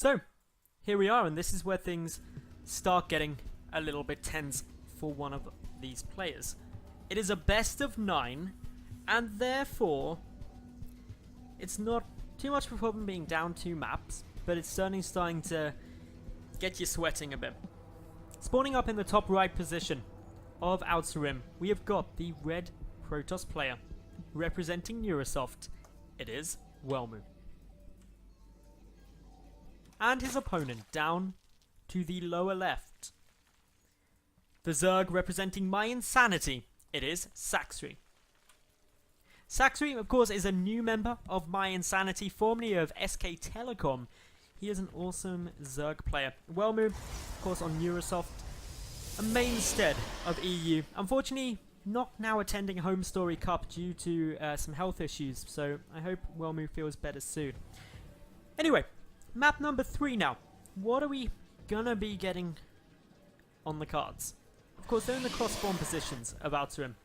So, here we are, and this is where things start getting a little bit tense for one of these players. It is a best of 9, and therefore, it's not too much of a problem being down 2 maps, but it's certainly starting to get you sweating a bit. Spawning up in the top right position of Outer Rim, we have got the red Protoss player representing NeuroSoft. It is Welmu. And his opponent down to the lower left. The Zerg representing my insanity. It is Sacsri. Sacsri, of course, is a new member of my insanity, formerly of SK Telecom. He is an awesome Zerg player. Welmu, of course, on NeuroSoft, a mainstead of EU. Unfortunately, not now attending Home Story Cup due to some health issues, so I hope Welmu feels better soon. Anyway, map number 3 now. What are we gonna be getting on the cards? Of course, they're in the cross-spawn positions of Outer Rim,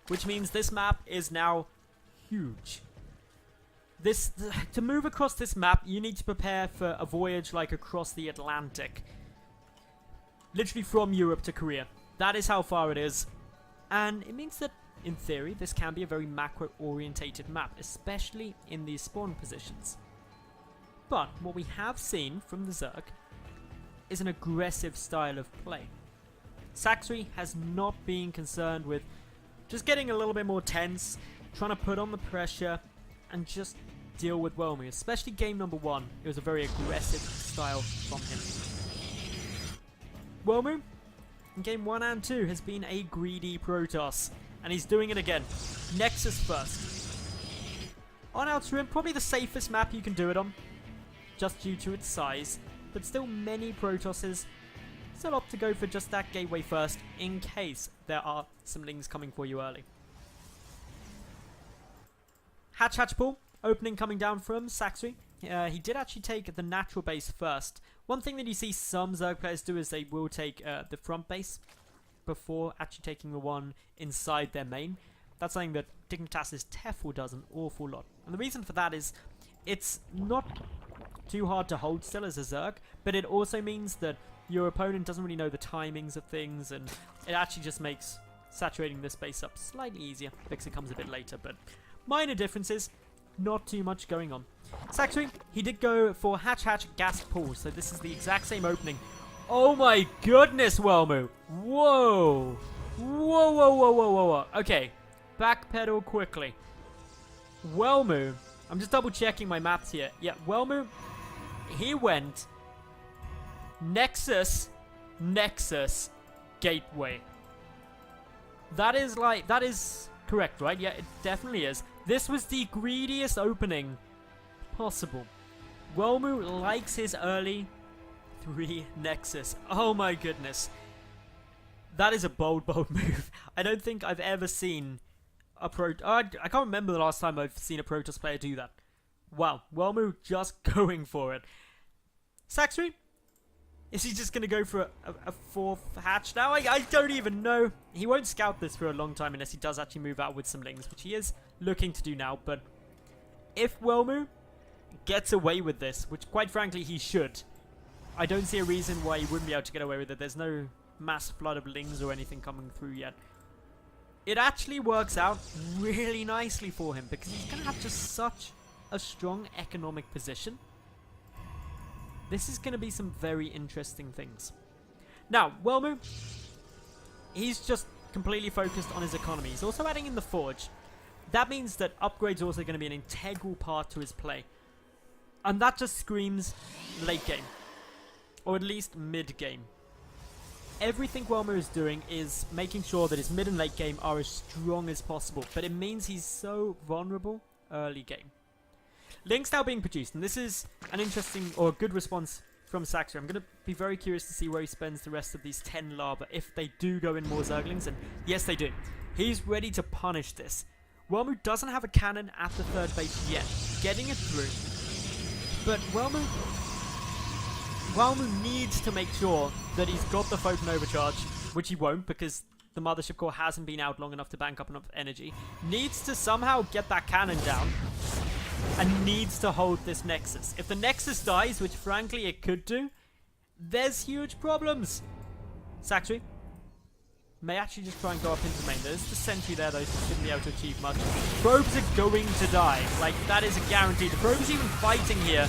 which means this map is now huge. To move across this map, you need to prepare for a voyage like across the Atlantic. Literally from Europe to Korea. That is how far it is. And it means that, in theory, this can be a very macro-orientated map, especially in these spawn positions. But what we have seen from the Zerg is an aggressive style of play. Sacsri has not been concerned with just getting a little bit more tense, trying to put on the pressure, and just deal with Welmu. Especially game number 1, it was a very aggressive style from him. Welmu, in game 1 and 2, has been a greedy Protoss, and he's doing it again. Nexus first. On Outer Rim, probably the safest map you can do it on, just due to its size, but still many Protosses still opt to go for just that gateway first, in case there are some lings coming for you early. Hatch pool, opening coming down from Sacsri. He did actually take the natural base first. One thing that you see some Zerg players do is they will take the front base before actually taking the one inside their main. That's something that Dignitas' Tefl does an awful lot. And the reason for that is it's not too hard to hold still as a Zerg, but it also means that your opponent doesn't really know the timings of things, and it actually just makes saturating this base up slightly easier because it comes a bit later, but minor differences, not too much going on. Sacsri, he did go for hatch gas pool, so this is the exact same opening. Oh my goodness, Welmu! Whoa! Whoa. Okay, backpedal quickly. Welmu, I'm just double checking my maps here. Yeah, Welmu, he went Nexus, Gateway. That is correct, right? Yeah, it definitely is. This was the greediest opening possible. Welmu likes his early 3 Nexus. Oh my goodness. That is a bold move. I don't think I've ever seen a I can't remember the last time I've seen a Protoss player do that. Wow, Welmu just going for it. Sacsri? Is he just going to go for a 4th hatch now? I don't even know. He won't scout this for a long time unless he does actually move out with some lings, which he is looking to do now. But if Welmu gets away with this, which quite frankly he should, I don't see a reason why he wouldn't be able to get away with it. There's no mass flood of lings or anything coming through yet. It actually works out really nicely for him because he's going to have just such a strong economic position. This is going to be some very interesting things. Now, Welmu, he's just completely focused on his economy. He's also adding in the Forge. That means that upgrades are also going to be an integral part to his play. And that just screams late game. Or at least mid game. Everything Welmu is doing is making sure that his mid and late game are as strong as possible. But it means he's so vulnerable early game. Links now being produced, and this is an interesting or good response from Sacsri. I'm going to be very curious to see where he spends the rest of these 10 lava if they do go in more Zerglings, and yes they do. He's ready to punish this. Welmu doesn't have a cannon at the 3rd base yet, getting it through. But Welmu needs to make sure that he's got the Photon Overcharge, which he won't because the Mothership Core hasn't been out long enough to bank up enough energy. Needs to somehow get that cannon down. and needs to hold this Nexus. If the Nexus dies, which frankly it could do, there's huge problems. Sacsri may actually just try and go up into main. There's the sentry there though, so shouldn't be able to achieve much. Probes are going to die. Like, that is a guarantee. The Probe's even fighting here.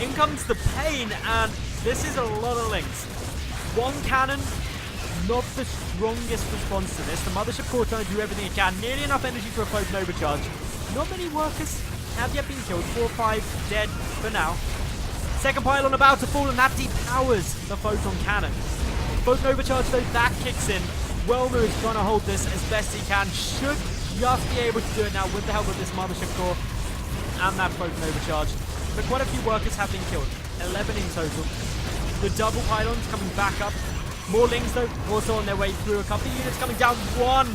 In comes the pain, and this is a lot of links. One cannon, not the strongest response to this. The Mothership Core trying to do everything it can. Nearly enough energy for a Photon Overcharge. Not many workers have yet been killed. 4 or 5 dead for now. Second pylon about to fall, and that depowers the Photon Cannon. Photon Overcharge though, that kicks in. Welmu is trying to hold this as best he can. Should just be able to do it now with the help of this Mothership Core and that Photon Overcharge. But quite a few workers have been killed. 11 in total. The double pylons coming back up. More Lings though, also on their way through. A couple of units coming down. One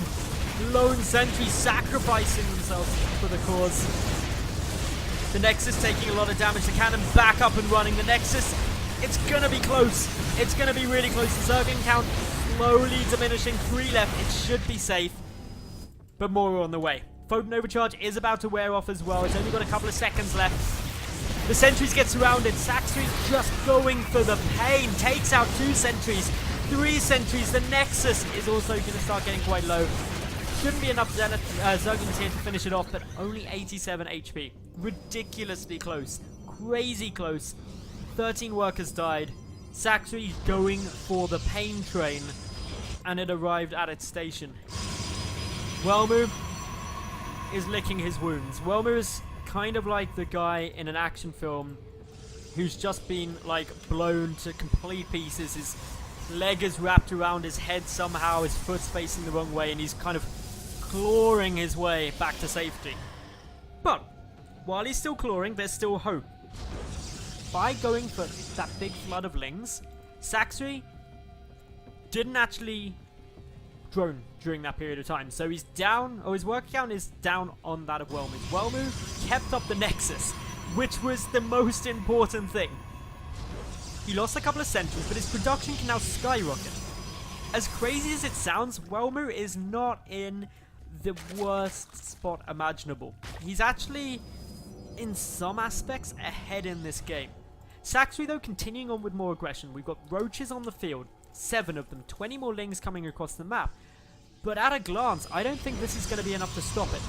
lone sentry sacrificing themselves for the cause. The Nexus taking a lot of damage. The cannon back up and running. The Nexus, it's gonna be close. It's gonna be really close. The Zerging count slowly diminishing. 3 left. It should be safe. But more are on the way. Photon Overcharge is about to wear off as well. It's only got a couple of seconds left. The sentries get surrounded. Sacsri just going for the pain. Takes out 2 sentries. 3 sentries. The Nexus is also going to start getting quite low. Shouldn't be enough Zerglings here to finish it off, but only 87 HP. Ridiculously close. Crazy close. 13 workers died. Sacsri going for the pain train, and it arrived at its station. Welmu is licking his wounds. Welmu is kind of like the guy in an action film who's just been like blown to complete pieces. His leg is wrapped around his head somehow, his foot's facing the wrong way, and he's kind of clawing his way back to safety. But while he's still clawing, there's still hope. By going for that big flood of Lings, Sacsri didn't actually drone during that period of time. So he's down, or his work count is down on that of Welmu. Welmu kept up the Nexus, which was the most important thing. He lost a couple of sentries, but his production can now skyrocket. As crazy as it sounds, Welmu is not in the worst spot imaginable. He's actually, in some aspects, ahead in this game. Sacsri, though, continuing on with more aggression. We've got roaches on the field, 7 of them, 20 more Lings coming across the map. But at a glance, I don't think this is going to be enough to stop it.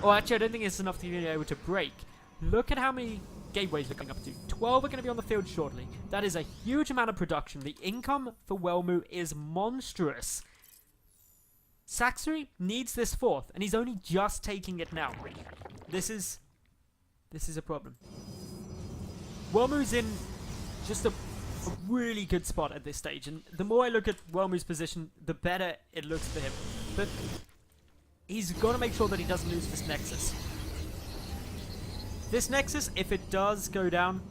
Or actually, I don't think it's enough to be able to break. Look at how many gateways we're going up to. 12 are going to be on the field shortly. That is a huge amount of production. The income for Welmu is monstrous. Sacsri needs this 4th, and he's only just taking it now. This is a problem. Welmu's in just a really good spot at this stage, and the more I look at Welmu's position, the better it looks for him. But he's got to make sure that he doesn't lose this Nexus. This Nexus, if it does go down,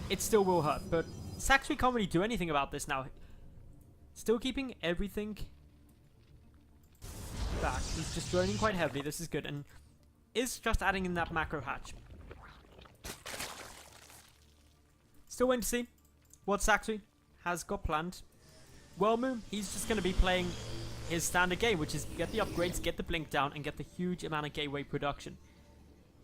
it still will hurt, but Sacsri can't really do anything about this now. Still keeping everything back. He's just droning quite heavily. This is good, and is just adding in that macro hatch. Still waiting to see what Sacsri has got planned. Welmu, he's just going to be playing his standard game, which is get the upgrades, get the blink down, and get the huge amount of gateway production.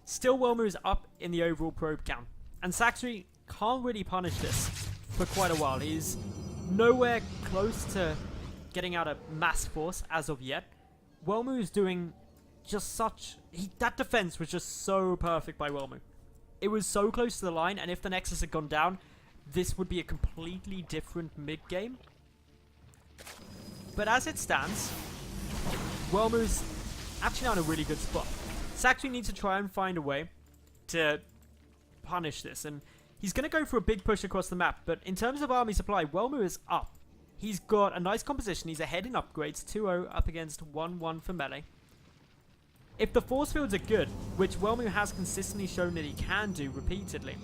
Still, Welmu is up in the overall probe count, and Sacsri can't really punish this for quite a while. He's nowhere close to getting out a mass force as of yet. Welmu is doing just such... that defense was just so perfect by Welmu. It was so close to the line, and if the Nexus had gone down, this would be a completely different mid-game. But as it stands, Welmu's actually now in a really good spot. Sacsri needs to try and find a way to punish this, and he's going to go for a big push across the map, but in terms of army supply, Welmu is up. He's got a nice composition, he's ahead in upgrades, 2-0 up against 1-1 for melee. If the force fields are good, which Welmu has consistently shown that he can do repeatedly,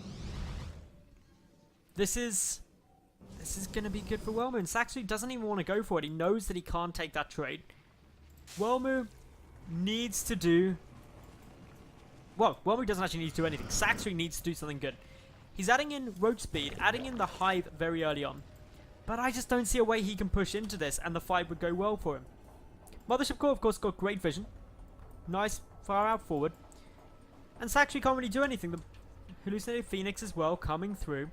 this is going to be good for Welmu, and Sacsri doesn't even want to go for it. He knows that he can't take that trade. Welmu needs to do... well, Welmu doesn't actually need to do anything. Sacsri needs to do something good. He's adding in road speed, adding in the hive very early on. But I just don't see a way he can push into this, and the fight would go well for him. Mothership Core, of course, got great vision. Nice, far out forward. And Sacsri can't really do anything. The Hallucinated Phoenix as well coming through.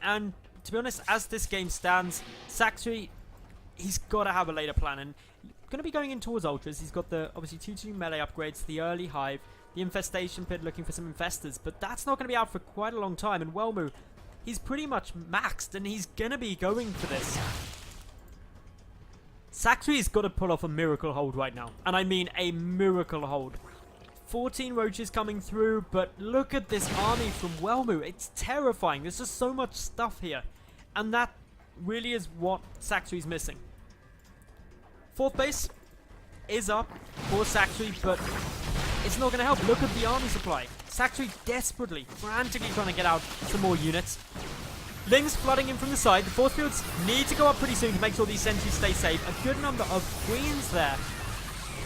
And to be honest, as this game stands, Sacsri, he's got to have a later plan. And going to be going in towards Ultras. He's got the, obviously, 2-2 melee upgrades, the early Hive, the Infestation Pit looking for some Infestors. But that's not going to be out for quite a long time. And Welmu, he's pretty much maxed, and he's going to be going for this. Sacsri's got to pull off a miracle hold right now. And I mean a miracle hold. 14 roaches coming through, but look at this army from Welmu. It's terrifying. There's just so much stuff here. And that really is what Sacsri's missing. 4th base is up for Sacsri, but it's not going to help. Look at the army supply. Sacsri desperately, frantically trying to get out some more units. Lings flooding in from the side. The force fields need to go up pretty soon to make sure these sentries stay safe. A good number of queens there.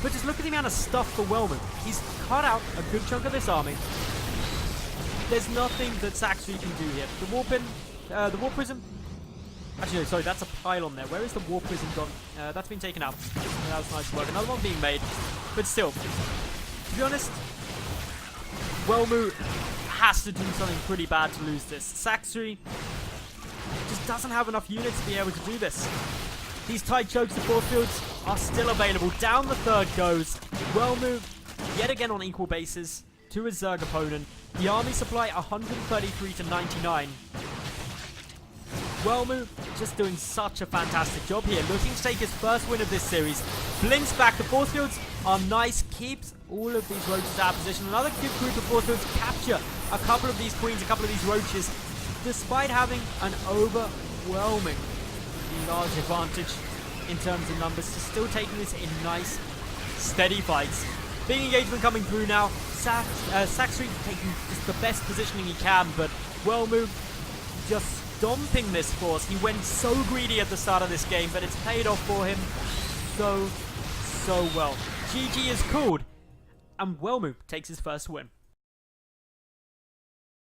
But just look at the amount of stuff for Welmu. He's cut out a good chunk of this army. There's nothing that Sacsri can do here. The warp the warp prism. Actually, no, sorry, that's a pylon there. Where is the warp prism gone? That's been taken out. That was nice work. Another one being made. But still, to be honest, Welmu has to do something pretty bad to lose this. Sacsri just doesn't have enough units to be able to do this. These tight chokes, the force fields are still available. Down the 3rd goes. Welmu, yet again on equal bases to his Zerg opponent. The army supply 133 to 99. Welmu just doing such a fantastic job here. Looking to take his first win of this series. Blinks back. The force fields are nice. Keeps all of these roaches out of position. Another good group of force fields capture a couple of these queens, a couple of these roaches, despite having an overwhelming large advantage in terms of numbers. So still taking this in nice, steady fights. Big engagement coming through now. Sacsri taking just the best positioning he can, but Welmu just stomping this force. He went so greedy at the start of this game, but it's paid off for him so well. GG is called, and Welmu takes his first win.